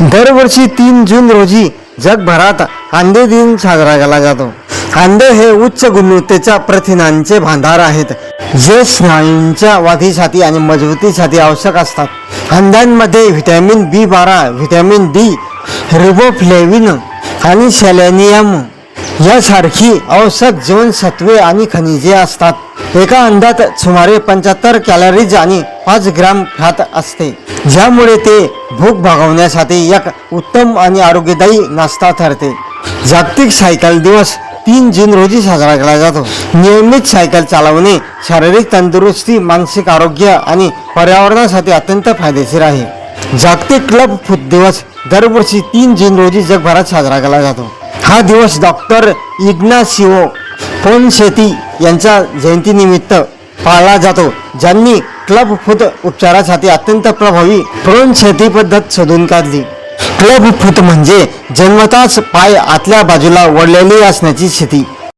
दरवर्षी 3 जून रोजी जगभरात अंडे दिन साजरा केला जातो. अंडे हे उच्च गुणवत्तेच्या प्रथिनांचे भांडार आहेत, जे स्नायूंच्या वाढीसाठी आणि मजबूतीसाठी आवश्यक असतात. अंड्यांमध्ये vitamin B12, vitamin D, riboflavin आणि सेलेनियम यासारखी आवश्यक जीवनसत्वे आणि खनिजे असतात. एका अंड्यात सुमारे 75 कॅलरीज आणि 5 ग्रॅम फॅट असते, ज्यामुळे ते भूक भागवण्यासाठी एक उत्तम आणि आरोग्यदायी नाश्ता ठरते. जागतिक सायकल दिवस 3 जून रोजी साजरा केला जातो. नियमित सायकल चालवणे शारीरिक तंदुरुस्ती, मानसिक आरोग्य आणि पर्यावरणासाठी अत्यंत फायदेशीर आहे. जागतिक क्लब फूट दिवस दरवर्षी 3 जून रोजी जगभरात साजरा केला जातो. हा दिवस डॉक्टर इग्नासिओ पोन्सेती यांच्या जयंतीनिमित्त पाळला जातो, ज्यांनी क्लब फूट उपचारासाठी अत्यंत प्रभावी पोन्सेती पद्धत शोधून काढली. क्लब फूट म्हणजे जन्मताच पाय आतल्या बाजूला वळलेली असण्याची स्थिती.